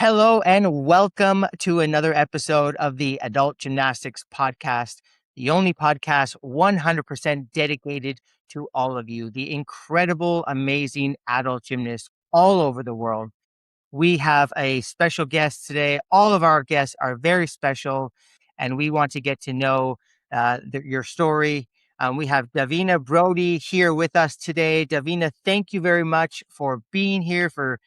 Hello and welcome to another episode of the Adult Gymnastics Podcast, the only podcast 100% dedicated to all of you, the incredible, amazing adult gymnasts all over the world. We have a special guest today. All of our guests are very special, and we want to get to know your story. We have Davina Brody here with us today. Davina, thank you very much for being here, for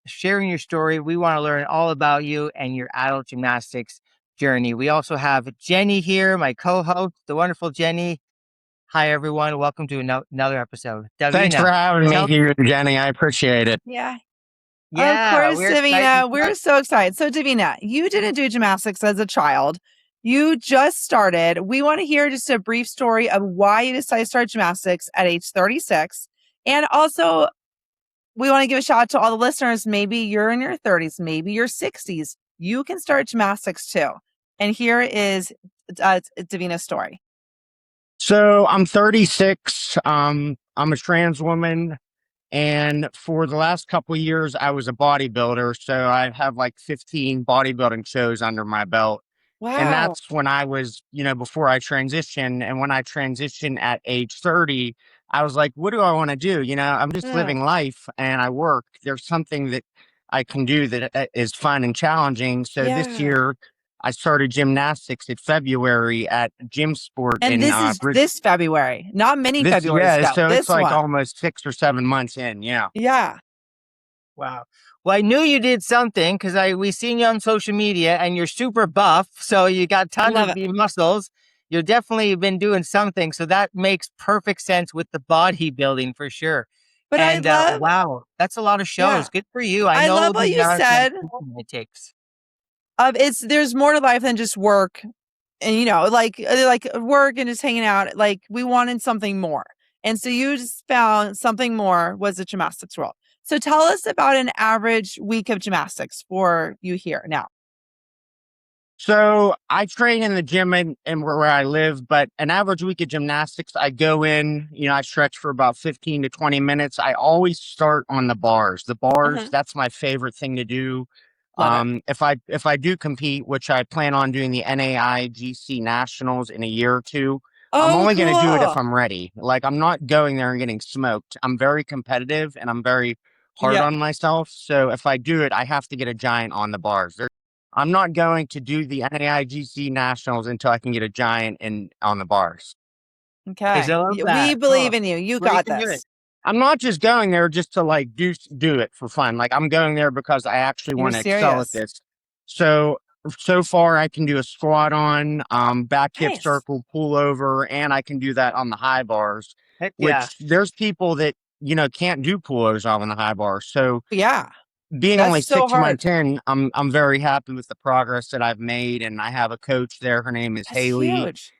sharing your story. We want to learn all about you and your adult gymnastics journey. We also have Jenny here, my co-host, the wonderful Jenny. Hi, everyone. Welcome to another episode. Thanks for Davina, having me here, Jenny. I appreciate it. Yeah. yeah, Of course, we're excited. Davina. We're so excited. So, Davina, you didn't do gymnastics as a child. You just started. We want to hear just a brief story of why you decided to start gymnastics at age 36. And also, we want to give a shout out to all the listeners. Maybe you're in your 30s, maybe your 60s. You can start gymnastics too. And here is Davina's story. So I'm 36. I'm a trans woman. And for the last couple of years, I was a bodybuilder. So I have like 15 bodybuilding shows under my belt. Wow. And that's when I was, before I transitioned. And when I transitioned at age 30, I was like, what do I want to do? I'm just living life and I work. There's something that I can do that is fun and challenging. So this year, I started gymnastics in February at Gym Sport. And this is this February, not many Februarys ago. Yeah, so this it's like one. almost 6 or 7 months in. Yeah. Yeah. Wow. Well, I knew you did something because we seen you on social media and you're super buff. So you got tons of muscles. You've definitely been doing something. So that makes perfect sense with the bodybuilding for sure. But and wow, that's a lot of shows. Yeah. Good for you. I know love what you said. It takes. There's more to life than just work, and like work and just hanging out. Like we wanted something more, and so you just found something more was the gymnastics world. So tell us about an average week of gymnastics for you here now. So I train in the gym and where I live, but an average week of gymnastics, I go in, I stretch for about 15 to 20 minutes. I always start on the bars. The bars, that's my favorite thing to do. If I do compete, which I plan on doing the NAIGC Nationals in a year or two, I'm only going to do it if I'm ready. Like I'm not going there and getting smoked. I'm very competitive and I'm very hard on myself. So if I do it, I have to get a giant on the bars. I'm not going to do the NAIGC Nationals until I can get a giant on the bars. Okay. We believe in you. You got this. I'm not just going there just to like do it for fun. Like I'm going there because I actually want to excel at this. So far I can do a squat on, back hip circle, pull over, and I can do that on the high bars. Which there's people that, can't do pullovers on the high bars. So being only 6 months in, I'm very happy with the progress that I've made. And I have a coach there. Her name is Haley. Huge.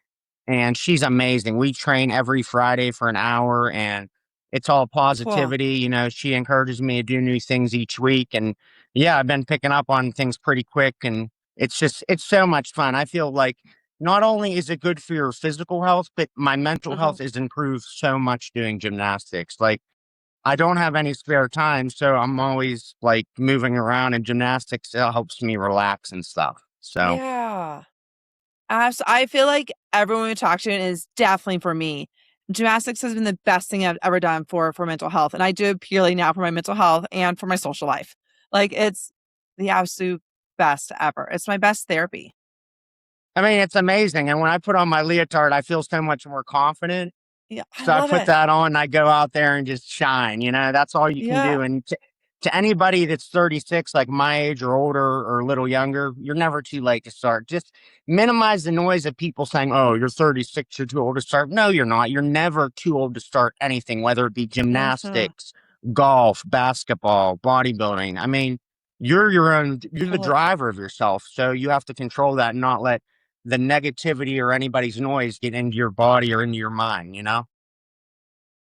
And she's amazing. We train every Friday for an hour and it's all positivity. Cool. She encourages me to do new things each week. And I've been picking up on things pretty quick. And it's so much fun. I feel like not only is it good for your physical health, but my mental health is improved so much doing gymnastics. Like I don't have any spare time. So I'm always like moving around, and gymnastics helps me relax and stuff. So yeah. I feel like everyone we talk to is definitely for me. Gymnastics has been the best thing I've ever done for mental health. And I do it purely now for my mental health and for my social life. Like it's the absolute best ever. It's my best therapy. I mean, it's amazing. And when I put on my leotard, I feel so much more confident. Yeah, so I put that on and I go out there and just shine, that's all you can do. And to anybody that's 36, like my age or older or a little younger, you're never too late to start. Just minimize the noise of people saying, oh, you're 36, you're too old to start. No, you're not. You're never too old to start anything, whether it be gymnastics, golf, basketball, bodybuilding. I mean, you're the driver of yourself. So you have to control that and not let the negativity or anybody's noise get into your body or into your mind,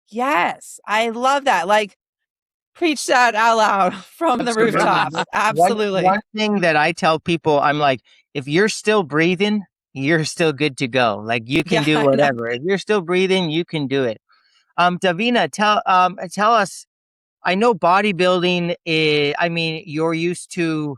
Yes, I love that. Like, preach that out loud from the rooftops. Absolutely. One thing that I tell people, I'm like, if you're still breathing, you're still good to go. Like you can do whatever. If you're still breathing, you can do it. Davina, tell us, I know bodybuilding is, I mean, you're used to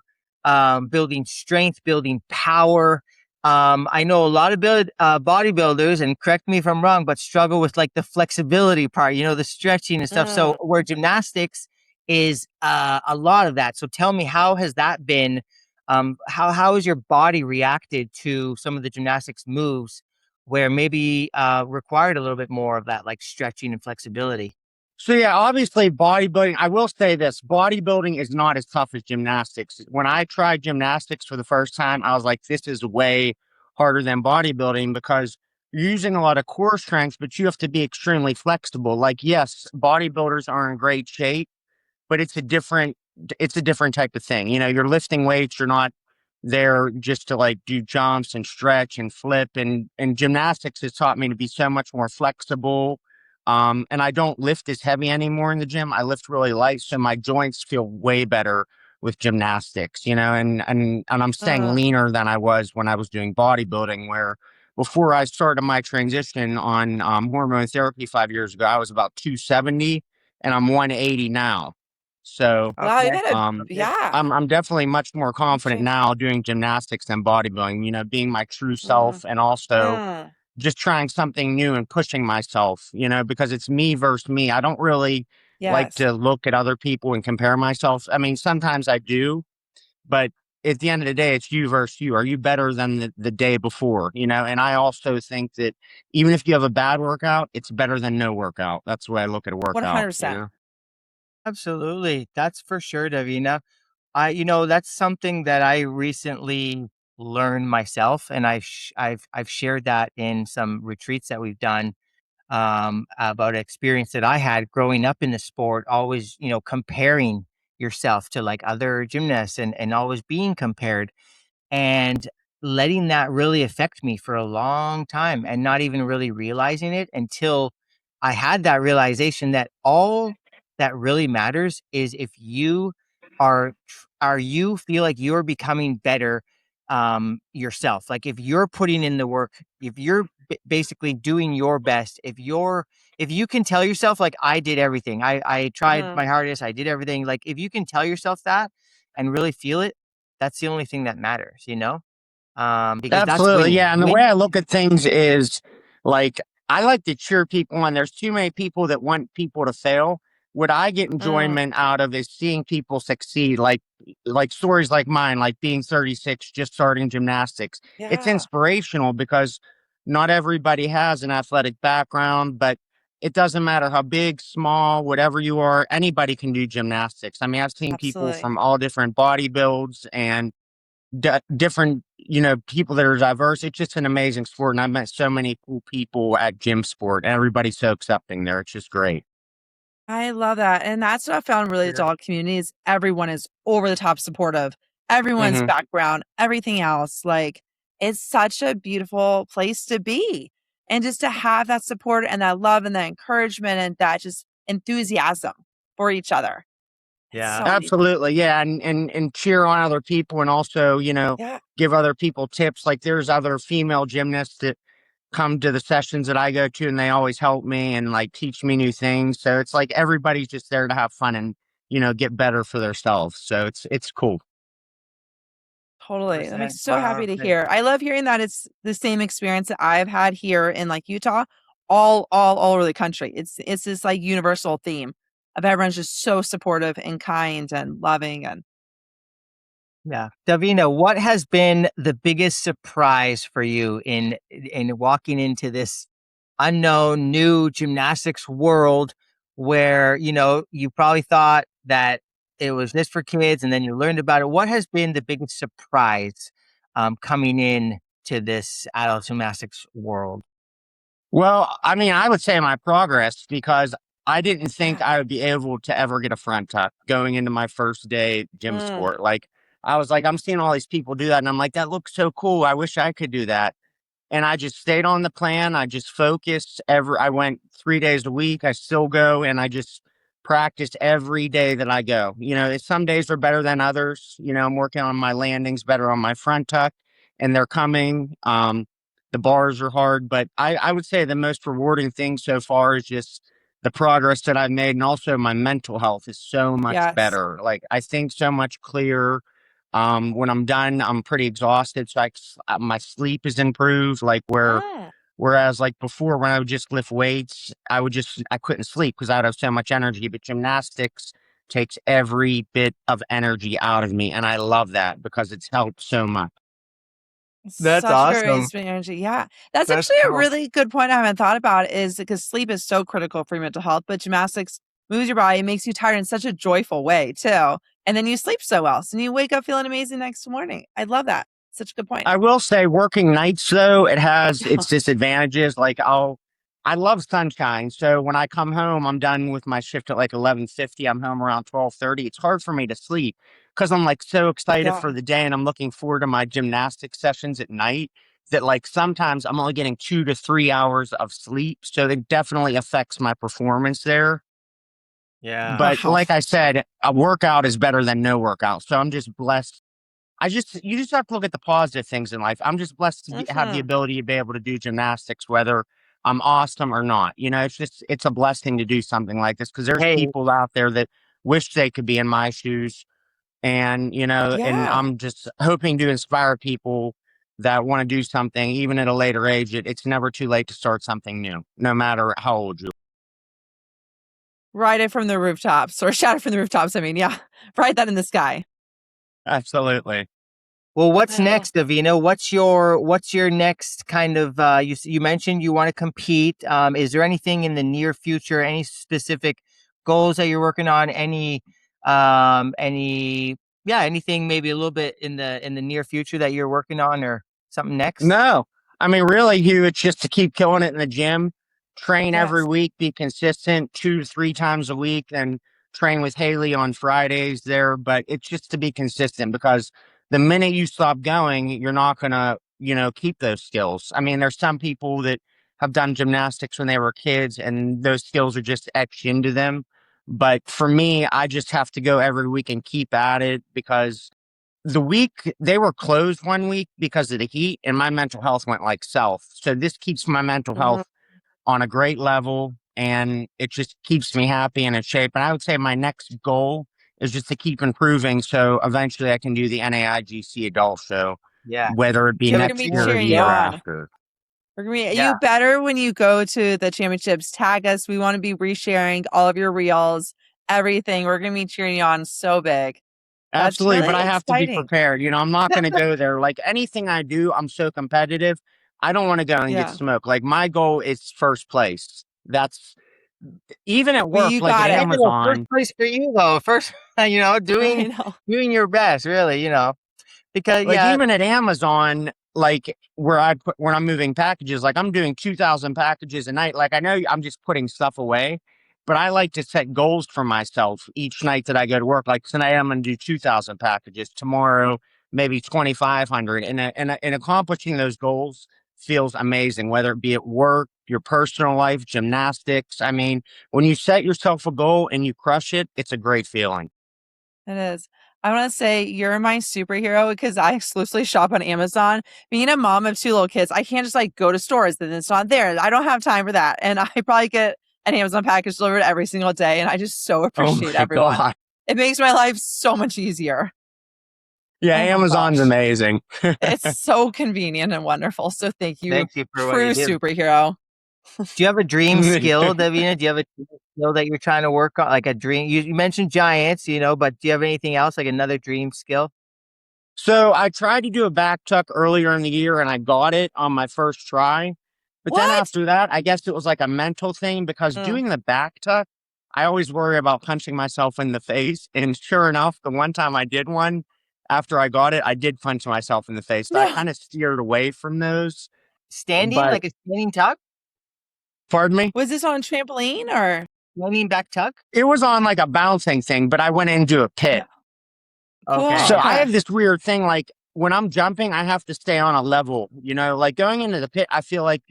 building strength, building power. I know a lot of bodybuilders, and correct me if I'm wrong, but struggle with like the flexibility part, the stretching and stuff. So Mm. where gymnastics is a lot of that. So tell me, how has that been? How has your body reacted to some of the gymnastics moves where maybe required a little bit more of that like stretching and flexibility? So yeah, obviously bodybuilding, I will say this, bodybuilding is not as tough as gymnastics. When I tried gymnastics for the first time, I was like, this is way harder than bodybuilding because you're using a lot of core strength, but you have to be extremely flexible. Like, yes, bodybuilders are in great shape, but it's a different type of thing. You're lifting weights, you're not there just to like do jumps and stretch and flip. And gymnastics has taught me to be so much more flexible. And I don't lift as heavy anymore in the gym. I lift really light, so my joints feel way better with gymnastics, and I'm staying Mm. leaner than I was when I was doing bodybuilding, where before I started my transition on hormone therapy 5 years ago, I was about 270 and I'm 180 now. So Wow, you Okay. gotta, Okay. yeah. I'm definitely much more confident Change. now doing gymnastics than bodybuilding, being my true Mm. self and also Mm. just trying something new and pushing myself, because it's me versus me. I don't really like Yes. to look at other people and compare myself. I mean, sometimes I do, but at the end of the day, it's you versus you. Are you better than the day before? And I also think that even if you have a bad workout, it's better than no workout. That's the way I look at a workout, 100%. Absolutely. That's for sure, Davina. That's something that I recently learned myself, and I've shared that in some retreats that we've done about an experience that I had growing up in the sport, always, comparing yourself to like other gymnasts and always being compared and letting that really affect me for a long time and not even really realizing it until I had that realization that all that really matters is if you are you feel like you're becoming better yourself. Like if you're putting in the work, if you're basically doing your best, if you can tell yourself like I did everything. I tried Mm. my hardest, I did everything. Like if you can tell yourself that and really feel it, that's the only thing that matters, because that's Absolutely. winning. Yeah. And the way I look at things is like, I like to cheer people on. There's too many people that want people to fail. What I get Mm. enjoyment out of is seeing people succeed, like stories like mine, like being 36, just starting gymnastics. It's Yeah. inspirational because not everybody has an athletic background, but it doesn't matter how big, small, whatever you are, anybody can do gymnastics. I mean, I've seen people Absolutely. from all different body builds and different, people that are diverse. It's just an amazing sport. And I've met so many cool people at gym sport. And everybody's so accepting there. It's just great. I love that, and that's what I found really Sure. adult communities. Everyone is over the top supportive. Everyone's Hmm. background, everything else. Like it's such a beautiful place to be, and just to have that support and that love and that encouragement and that just enthusiasm for each other. It's Yeah. so amazing. Absolutely. Yeah. And cheer on other people and also, Yeah, give other people tips. Like there's other female gymnasts that come to the sessions that I go to and they always help me and like teach me new things. So it's like everybody's just there to have fun and, get better for themselves. So it's cool. totally. That makes me Percent. so happy to 100%. hear. I love hearing that it's the same experience that I've had here in like Utah, all over the country. It's this like universal theme of everyone's just so supportive and kind and loving and Yeah. Davina, what has been the biggest surprise for you in walking into this unknown new gymnastics world where, you probably thought that it was this for kids and then you learned about it. What has been the biggest surprise coming in to this adult gymnastics world? Well, I mean, I would say my progress because I didn't think yeah. I would be able to ever get a front tuck going into my first day gym Mm. sport. Like, I was like, I'm seeing all these people do that, and I'm like, that looks so cool. I wish I could do that. And I just stayed on the plan. I just focused. I went 3 days a week. I still go, and I just practiced every day that I go. Some days are better than others. I'm working on my landings better on my front tuck, and they're coming. The bars are hard, but I would say the most rewarding thing so far is just the progress that I've made, and also my mental health is so much Yes. better. Like I think so much clearer. When I'm done, I'm pretty exhausted, so my sleep is improved. Ah. Whereas like before, when I would just lift weights, I couldn't sleep because I'd have so much energy. But gymnastics takes every bit of energy out of me, and I love that because it's helped so much. That's Such a great way to awesome. spend energy. Yeah. That's That's actually a cool. really good point I haven't thought about is because sleep is so critical for your mental health, but gymnastics moves your body, makes you tired in such a joyful way too. And then you sleep so well. So you wake up feeling amazing next morning. I love that. Such a good point. I will say working nights though, it has its disadvantages. I love sunshine. So when I come home, I'm done with my shift at like 11:50. I'm home around 12:30. It's hard for me to sleep because I'm like so excited Yeah. for the day and I'm looking forward to my gymnastics sessions at night that like sometimes I'm only getting 2 to 3 hours of sleep. So it definitely affects my performance there. Yeah. But Wow. like I said, a workout is better than no workout. So I'm just blessed. You just have to look at the positive things in life. I'm just blessed to have the Mhm. ability to be able to do gymnastics, whether I'm awesome or not. It's a blessing to do something like this because there's Hey, people out there that wish they could be in my shoes. And Yeah. I'm just hoping to inspire people that want to do something, even at a later age. It's never too late to start something new, no matter how old you are. Write it from the rooftops or shout it from the rooftops. I mean, yeah. Write that in the sky. Absolutely. well, what's Oh. next, Davina? What's your next kind of you mentioned you want to compete. Is there anything in the near future, any specific goals that you're working on? Any yeah, anything maybe a little bit in the near future that you're working on or something next? No, I mean, really, Hugh, it's just to keep killing it in the gym, train every Yes. week, be consistent 2 to 3 times a week, and train with Haley on Fridays there. But it's just to be consistent because the minute you stop going, you're not going to, keep those skills. I mean, there's some people that have done gymnastics when they were kids and those skills are just etched into them. But for me, I just have to go every week and keep at it because the week they were closed one week because of the heat and my mental health went like south. So this keeps my mental Mhm. health on a great level and it just keeps me happy and in shape. And I would say my next goal is just to keep improving. So eventually I can do the NAIGC adult show, Yeah. whether it be Yeah, we're gonna next be year or the cheering you year on. after. We're gonna be Yeah. you better when you go to the championships. Tag us. We want to be resharing all of your reels, everything. We're gonna be cheering you on so big. That's Absolutely. But really I have to be exciting. prepared. I'm not going to go there. Like anything I do, I'm so competitive. I don't want to go and get Yeah. smoked. Like my goal is first place. That's even at Well, work, you like at got it. Yeah, well, first Amazon, place for you though. First, I know. doing your best, really, because like yeah, even at Amazon, like when I'm moving packages, like I'm doing 2,000 packages a night. Like I know I'm just putting stuff away, but I like to set goals for myself each night that I go to work. Like tonight, I'm going to do 2,000 packages. Tomorrow, maybe 2,500. And accomplishing those goals feels amazing, whether it be at work, your personal life, gymnastics. I mean, when you set yourself a goal and you crush it, it's a great feeling. It is. I want to say you're my superhero because I exclusively shop on Amazon. Being a mom of two little kids, I can't just like go to stores and it's not there. I don't have time for that. And I probably get an Amazon package delivered every single day. And I just so Oh appreciate my everyone. God. It makes my life so much easier. Yeah, Oh Amazon's gosh. amazing. It's so convenient and wonderful. So thank you, thank you for what true you do. superhero. Do you have a dream skill, Davina? Do you have a dream skill that you're trying to work on, like a dream? You mentioned giants, but do you have anything else, like another dream skill? So I tried to do a back tuck earlier in the year and I got it on my first try. But then What? after that, I guess it was like a mental thing because Mm. doing the back tuck, I always worry about punching myself in the face. And sure enough, the one time I did one after I got it, I did punch myself in the face. So I No. kind of steered away from those. Standing, But like a standing tuck, pardon me? Was this on a trampoline or? standing back tuck. It was on like a bouncing thing, but I went into a pit. Yeah. Cool. So Okay, I Okay. have this weird thing, like when I'm jumping, I have to stay on a level, like going into the pit, I feel like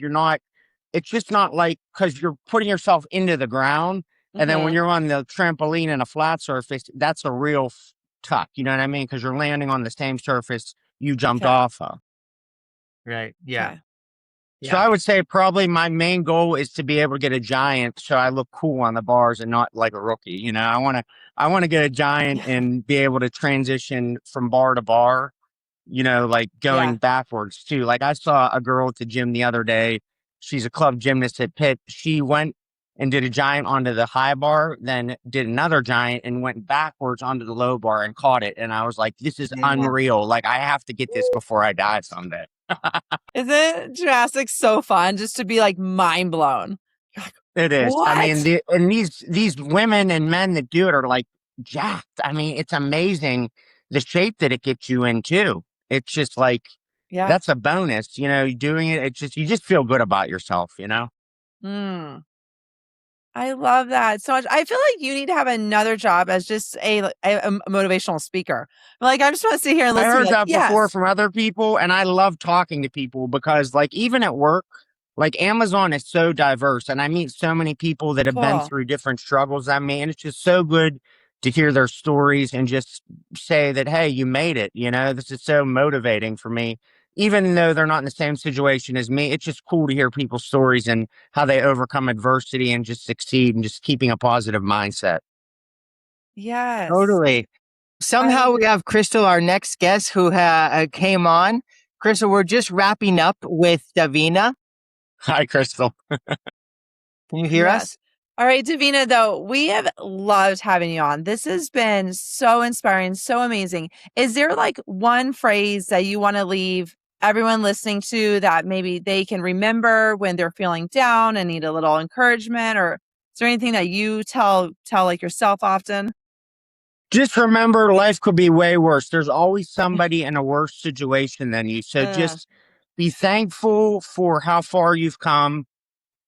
it's just not like, cause you're putting yourself into the ground. And then when Hmm. you're on the trampoline and a flat surface, that's a real tuck. You know what I mean? Cause you're landing on the same surface you jumped Okay. off of. right, yeah. Okay. So Yeah. I would say probably my main goal is to be able to get a giant so I look cool on the bars and not like a rookie. I want to get a giant Yeah. and be able to transition from bar to bar, like Yeah. going backwards too. Like I saw a girl at the gym the other day. She's a club gymnast at Pitt. She went and did a giant onto the high bar, then did another giant and went backwards onto the low bar and caught it. And I was like, this is Yeah. unreal. Like I have to get this before I die someday. Isn't gymnastics so fun just to be like mind blown? You're like, It is. I mean, what? and these women and men that do it are like jacked. I mean, it's amazing the shape that it gets you in too. It's just like Yeah. that's a bonus, doing it. It's just you just feel good about yourself. Mm. I love that so much. I feel like you need to have another job as just a motivational speaker. Like, I just want to sit here and I listen to heard you. Like, that before yes, from other people, and I love talking to people because, like, even at work, like Amazon is so diverse, and I meet so many people that have been cool. through different struggles than me, and it's just so good to hear their stories and just say that, hey, you made it. This is so motivating for me. Even though they're not in the same situation as me, it's just cool to hear people's stories and how they overcome adversity and just succeed and just keeping a positive mindset. Yes. Totally. I Somehow we have Crystal, our next guest, who came on. Crystal, we're just wrapping up with Davina. Hi, Crystal. Can you hear Yes. us? All right, Davina, though, we have loved having you on. This has been so inspiring, so amazing. Is there like one phrase that you want to leave everyone listening to that maybe they can remember when they're feeling down and need a little encouragement? Or is there anything that you tell like yourself often? Just remember life could be way worse. There's always somebody in a worse situation than you. So Uh, just be thankful for how far you've come.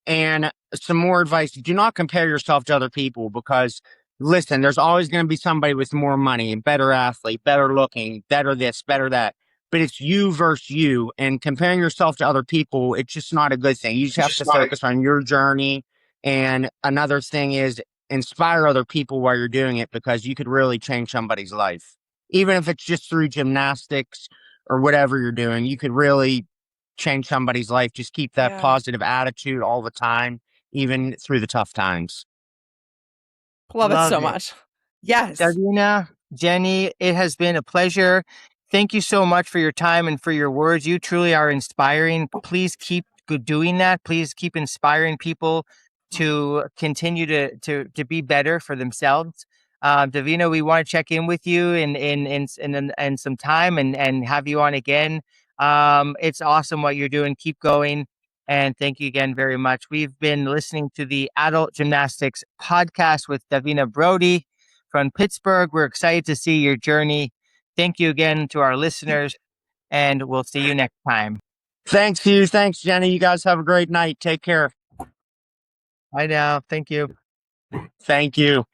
And some more advice, do not compare yourself to other people because listen, there's always going to be somebody with more money, better athlete, better looking, better this, better that. But it's you versus you. And comparing yourself to other people, it's just not a good thing. You just It's have just to not. focus on your journey. And another thing is inspire other people while you're doing it because you could really change somebody's life. Even if it's just through gymnastics or whatever you're doing, you could really change somebody's life. Just keep that yeah. positive attitude all the time, even through the tough times. Love it Love so it. much. Yes. Davina, Jenny, it has been a pleasure. Thank you so much for your time and for your words. You truly are inspiring. Please keep doing that. Please keep inspiring people to continue to be better for themselves. Davina, we want to check in with you in some time and have you on again. It's awesome what you're doing. Keep going. And thank you again very much. We've been listening to the Adult Gymnastics podcast with Davina Brody from Pittsburgh. We're excited to see your journey. Thank you again to our listeners, and we'll see you next time. Thanks, Hugh. Thanks, Jenny. You guys have a great night. Take care. Bye now. Thank you. Thank you.